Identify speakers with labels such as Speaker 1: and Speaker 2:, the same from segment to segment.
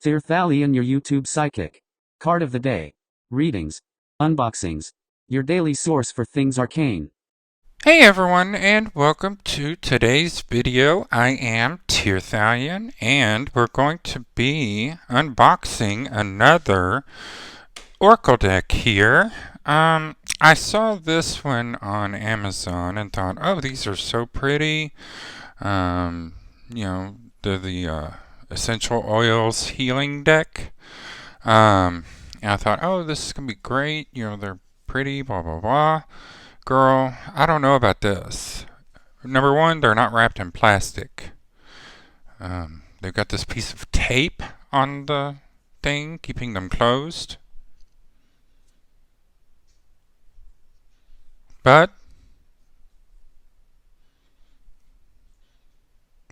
Speaker 1: Tirthalion, your YouTube psychic. Card of the day. Readings. Unboxings. Your daily source for things arcane.
Speaker 2: Hey everyone, and welcome to today's video. I am Tirthalion, and we're going to be unboxing another Oracle deck here. I saw this one on Amazon and thought, oh, these are so pretty. They're the Essential Oils Healing deck. And I thought, oh, this is going to be great. They're pretty, blah, blah, blah. Girl, I don't know about this. Number one, they're not wrapped in plastic. They've got this piece of tape on the thing, keeping them closed. But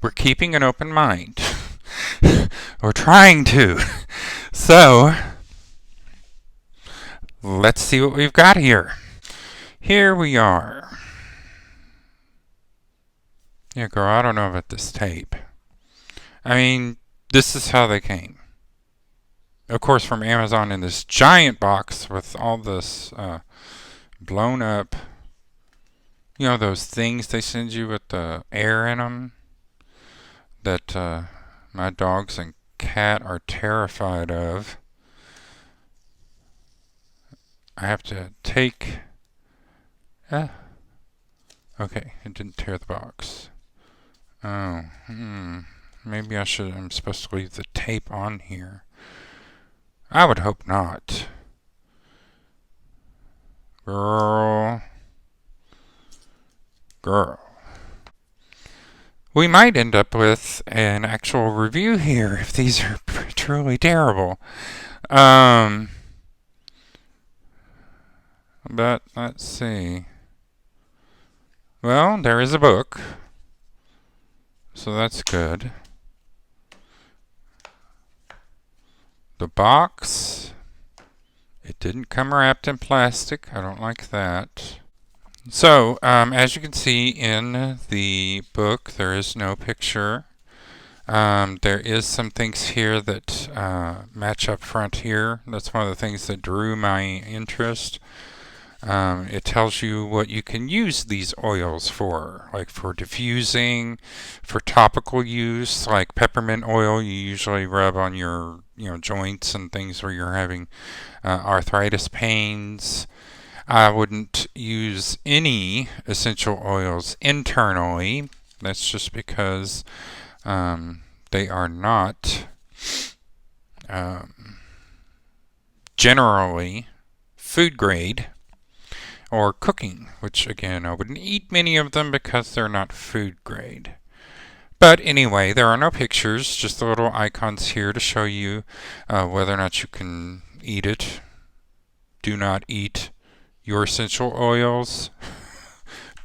Speaker 2: we're keeping an open mind. We're trying to. So, let's see what we've got here. Here we are. Yeah, girl, I don't know about this tape. I mean, this is how they came. Of course, from Amazon in this giant box with all this blown up, those things they send you with the air in them that my dogs and cat are terrified of. I have to take... okay, it didn't tear the box. Oh, maybe I'm supposed to leave the tape on here. I would hope not. Girl. We might end up with an actual review here if these are truly terrible. But let's see. Well, there is a book. So that's good. The box, it didn't come wrapped in plastic. I don't like that. So, as you can see in the book, there is no picture. There is some things here that match up front here. That's one of the things that drew my interest. It tells you what you can use these oils for, like for diffusing, for topical use, like peppermint oil you usually rub on your joints and things where you're having arthritis pains. I wouldn't use any essential oils internally. That's just because they are not generally food grade or cooking, which again, I wouldn't eat many of them because they're not food grade. But anyway, there are no pictures, just the little icons here to show you whether or not you can eat it. Do not eat your essential oils.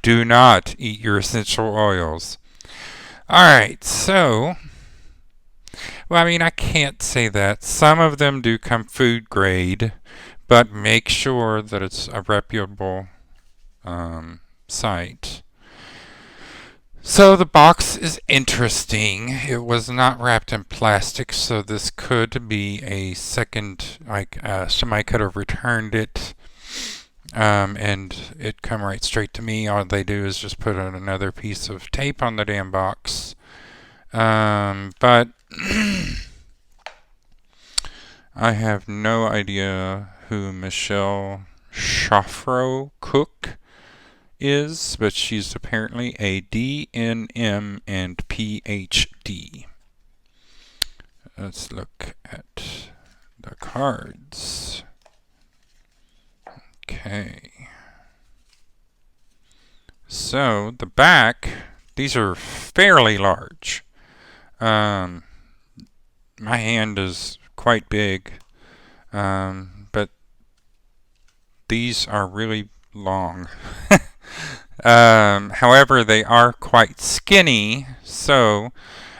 Speaker 2: Do not eat your essential oils. Alright, so, well, I mean, I can't say that. Some of them do come food grade, but make sure that it's a reputable site. So the box is interesting. It was not wrapped in plastic, so this could be a second, somebody could have returned it. And it come right straight to me. All they do is just put another piece of tape on the damn box. But I have no idea who Michelle Shafro Cook is, but she's apparently a DNM and PhD. Let's look at the cards. Okay. So the back, these are fairly large. My hand is quite big, but these are really long. However, they are quite skinny, so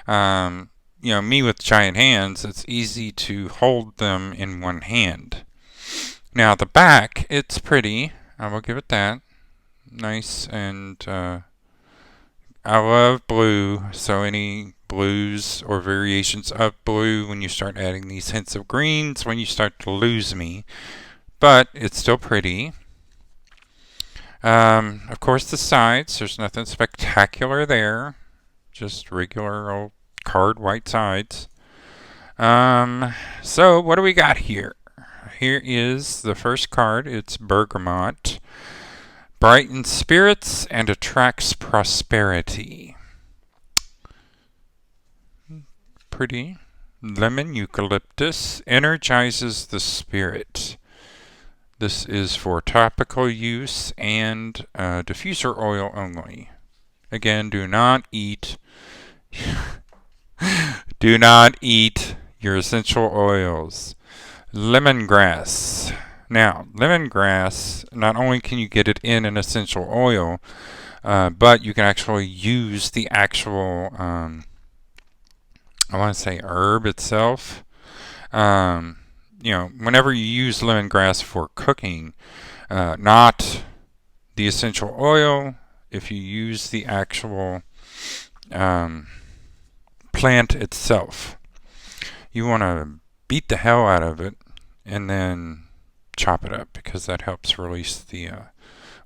Speaker 2: me with giant hands, it's easy to hold them in one hand. Now the back, it's pretty. I will give it that. Nice, and I love blue, so any blues or variations of blue. When you start adding these hints of greens, when you start to lose me. But it's still pretty. Of course, the sides, there's nothing spectacular there. Just regular old card white sides. So what do we got here? Here is the first card. It's Bergamot. Brightens spirits and attracts prosperity. Pretty. Lemon Eucalyptus energizes the spirit. This is for topical use and diffuser oil only. Again, do not eat your essential oils. Lemongrass. Now, lemongrass, not only can you get it in an essential oil, but you can actually use the actual, I want to say herb itself. Whenever you use lemongrass for cooking, not the essential oil, if you use the actual plant itself, you want to beat the hell out of it and then chop it up, because that helps release the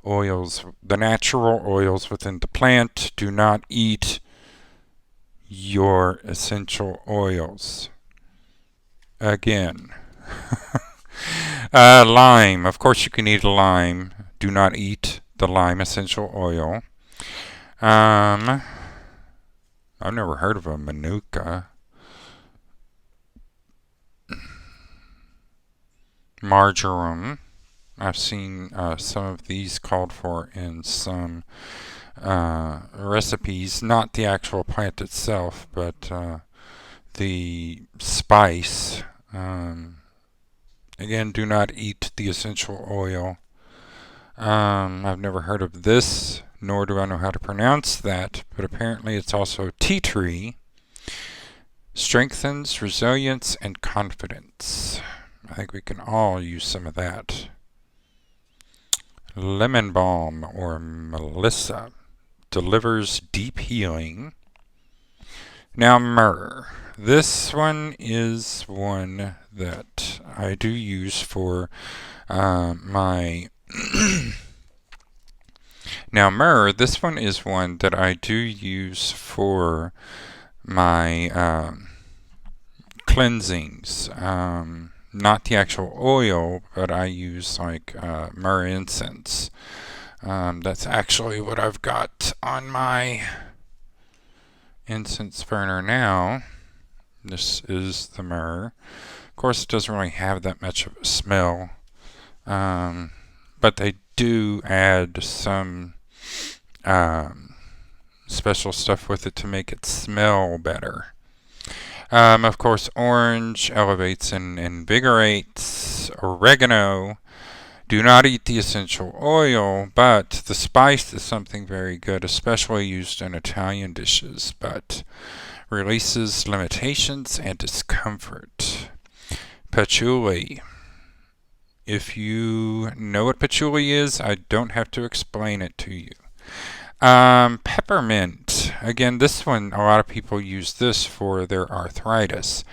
Speaker 2: oils, the natural oils within the plant. Do not eat your essential oils. Again. Lime. Of course you can eat a lime. Do not eat the lime essential oil. I've never heard of a manuka. Marjoram. I've seen some of these called for in some recipes. Not the actual plant itself, but the spice. Again, do not eat the essential oil. I've never heard of this, nor do I know how to pronounce that, but apparently it's also tea tree. Strengthens resilience and confidence. I think we can all use some of that. Lemon balm or Melissa delivers deep healing. Now myrrh. This one is one that I do use for my now myrrh, this one is one that I do use for my cleansings. Not the actual oil, but I use like myrrh incense. That's actually what I've got on my incense burner now. This is the myrrh. Of course, it doesn't really have that much of a smell, but they do add some special stuff with it to make it smell better. Of course, orange elevates and invigorates. Oregano. Do not eat the essential oil, but the spice is something very good, especially used in Italian dishes, but releases limitations and discomfort. Patchouli. If you know what patchouli is, I don't have to explain it to you. Peppermint. Again, this one, a lot of people use this for their arthritis.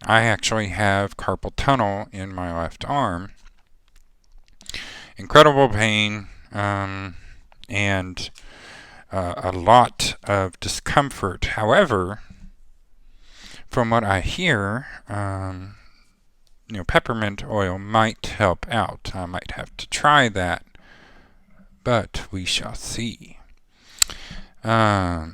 Speaker 2: I actually have carpal tunnel in my left arm. Incredible pain, and a lot of discomfort. However, from what I hear, peppermint oil might help out. I might have to try that, but we shall see. Girl.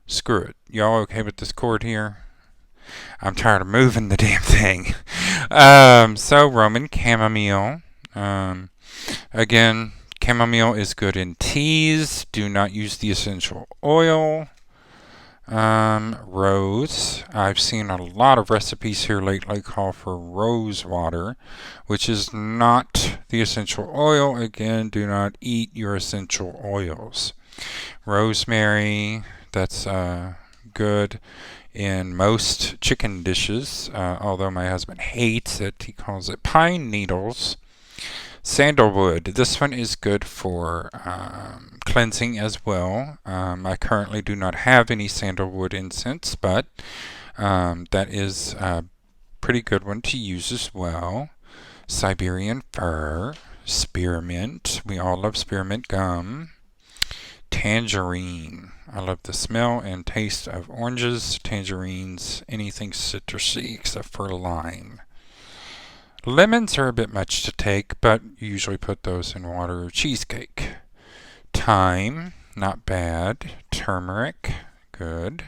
Speaker 2: Screw it. Y'all okay with this cord here? I'm tired of moving the damn thing. So Roman chamomile. Again, chamomile is good in teas. Do not use the essential oil. Rose. I've seen a lot of recipes here lately call for rose water, which is not the essential oil. Again, do not eat your essential oils. Rosemary. That's good in most chicken dishes, although my husband hates it. He calls it pine needles. Sandalwood. This one is good for cleansing as well. I currently do not have any sandalwood incense, but that is a pretty good one to use as well. Siberian fir, spearmint. We all love spearmint gum. Tangerine. I love the smell and taste of oranges, tangerines, anything citrusy except for lime. Lemons are a bit much to take, but you usually put those in water or cheesecake. Thyme, not bad. Turmeric, good.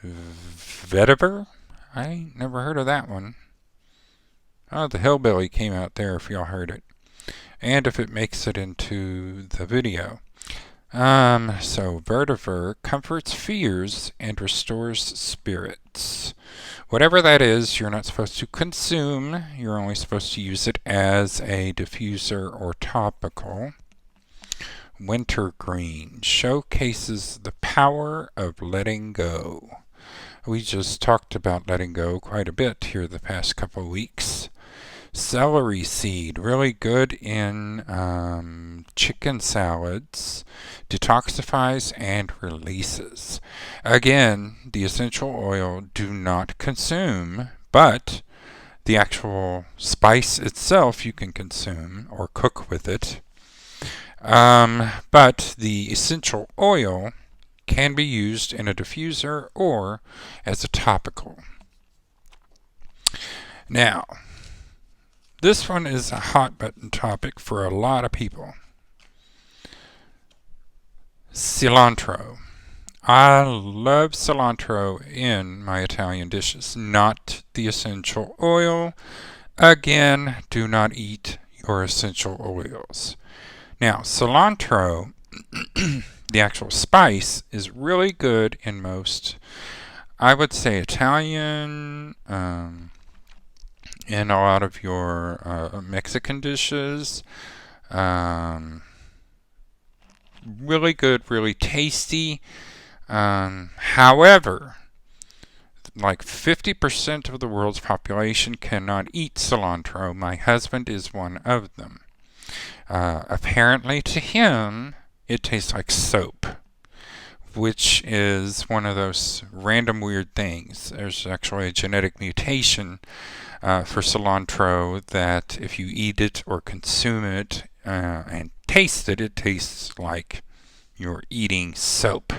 Speaker 2: Vetiver, I never heard of that one. Oh, the hillbilly came out there if y'all heard it. And if it makes it into the video. So vetiver comforts fears and restores spirits. Whatever that is, you're not supposed to consume. You're only supposed to use it as a diffuser or topical. Wintergreen showcases the power of letting go. We just talked about letting go quite a bit here the past couple of weeks. Celery seed, really good in chicken salads, detoxifies and releases. Again, the essential oil do not consume, but the actual spice itself you can consume or cook with it. But the essential oil can be used in a diffuser or as a topical. Now, this one is a hot button topic for a lot of people. Cilantro. I love cilantro in my Italian dishes, not the essential oil. Again, do not eat your essential oils. Now, cilantro, the actual spice, is really good in most, I would say, Italian, in a lot of your Mexican dishes. Really good, really tasty. However, like 50% of the world's population cannot eat cilantro. My husband is one of them. Apparently to him, it tastes like soap, which is one of those random weird things. There's actually a genetic mutation for cilantro that if you eat it or consume it and taste it, it tastes like you're eating soap.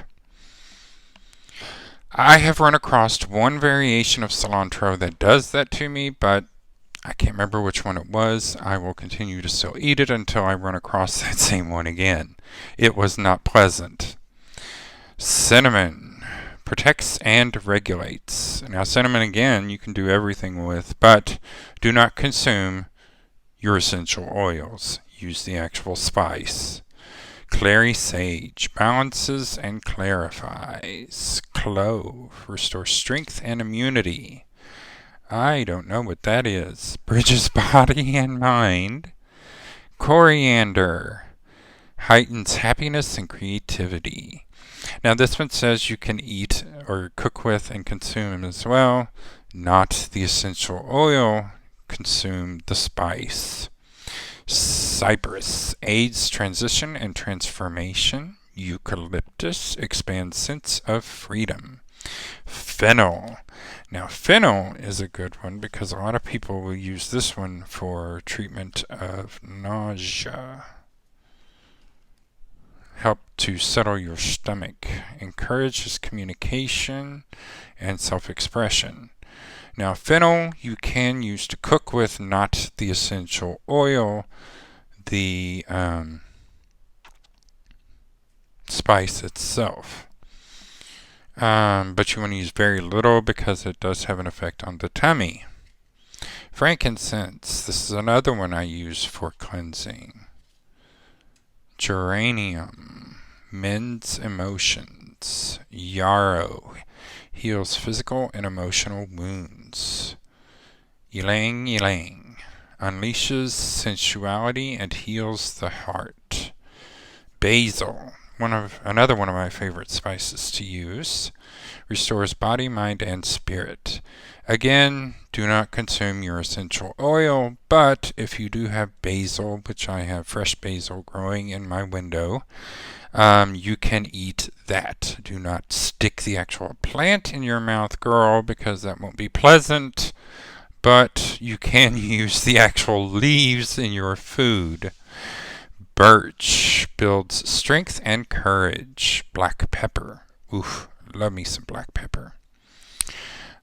Speaker 2: I have run across one variation of cilantro that does that to me, but I can't remember which one it was. I will continue to still eat it until I run across that same one again. It was not pleasant. Cinnamon protects and regulates. Now, cinnamon, again, you can do everything with, but do not consume your essential oils. Use the actual spice. Clary sage balances and clarifies. Clove restores strength and immunity. I don't know what that is. Bridges body and mind. Coriander heightens happiness and creativity. Now this one says you can eat or cook with and consume as well. Not the essential oil. Consume the spice. Cypress aids transition and transformation. Eucalyptus expands sense of freedom. Fennel. Now fennel is a good one because a lot of people will use this one for treatment of nausea. Help to settle your stomach. Encourages communication and self-expression. Now fennel you can use to cook with, not the essential oil, the spice itself. But you want to use very little because it does have an effect on the tummy. Frankincense. This is another one I use for cleansing. Geranium mends emotions. Yarrow heals physical and emotional wounds. Ylang ylang unleashes sensuality and heals the heart. Basil another one of my favorite spices to use. Restores body, mind, and spirit. Again, do not consume your essential oil, but if you do have basil, which I have fresh basil growing in my window, you can eat that. Do not stick the actual plant in your mouth, girl, because that won't be pleasant, but you can use the actual leaves in your food. Birch builds strength and courage. Black pepper. Oof, love me some black pepper.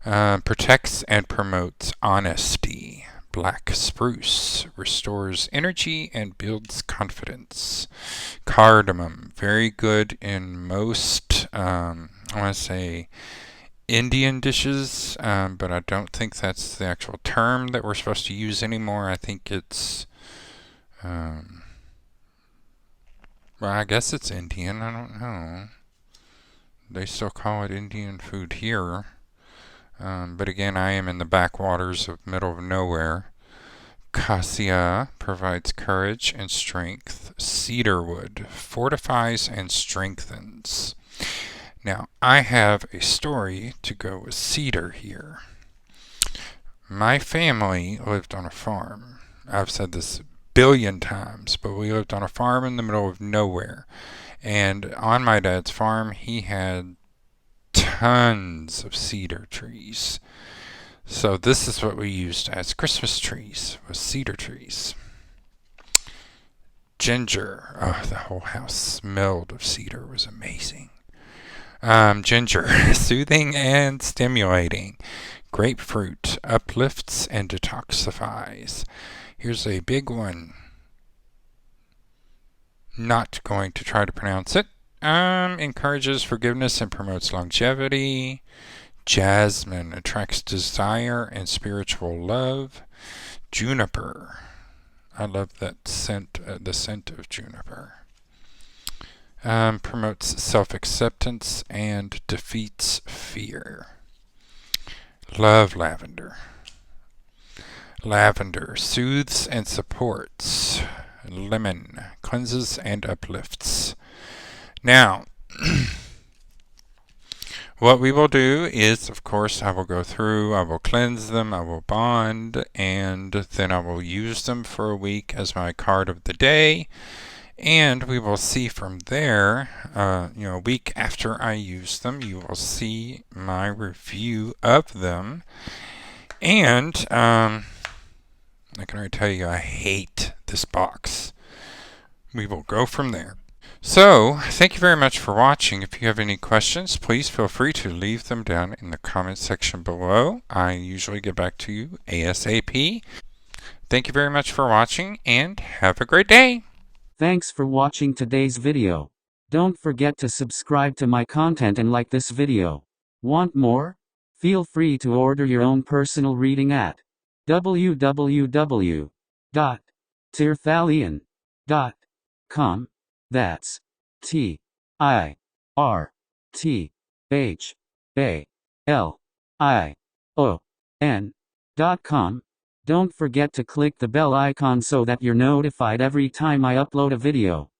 Speaker 2: Protects and promotes honesty. Black spruce restores energy and builds confidence. Cardamom, very good in most, I want to say, Indian dishes, but I don't think that's the actual term that we're supposed to use anymore. I think it's, well, I guess it's Indian. I don't know. They still call it Indian food here. But again, I am in the backwaters of middle of nowhere. Cassia provides courage and strength. Cedarwood fortifies and strengthens. Now, I have a story to go with cedar here. My family lived on a farm. I've said this a billion times, but we lived on a farm in the middle of nowhere. And on my dad's farm, he had tons of cedar trees. So this is what we used as Christmas trees, was cedar trees. Ginger. Oh, the whole house smelled of cedar. It was amazing. Ginger. Soothing and stimulating. Grapefruit. Uplifts and detoxifies. Here's a big one. Not going to try to pronounce it. Encourages forgiveness and promotes longevity. Jasmine attracts desire and spiritual love. Juniper. I love that scent, the scent of juniper. Promotes self-acceptance and defeats fear. Love lavender. Lavender soothes and supports. Lemon cleanses and uplifts. Now, what we will do is, of course, I will go through, I will cleanse them, I will bond, and then I will use them for a week as my card of the day. And we will see from there, a week after I use them, you will see my review of them. And I can already tell you I hate this box. We will go from there. So, thank you very much for watching. If you have any questions, please feel free to leave them down in the comment section below. I usually get back to you ASAP. Thank you very much for watching, and have a great day.
Speaker 1: Thanks for watching today's video. Don't forget to subscribe to my content and like this video. Want more? Feel free to order your own personal reading at www.tirthalion.com. That's TIRTHALION.com. Don't forget to click the bell icon so that you're notified every time I upload a video.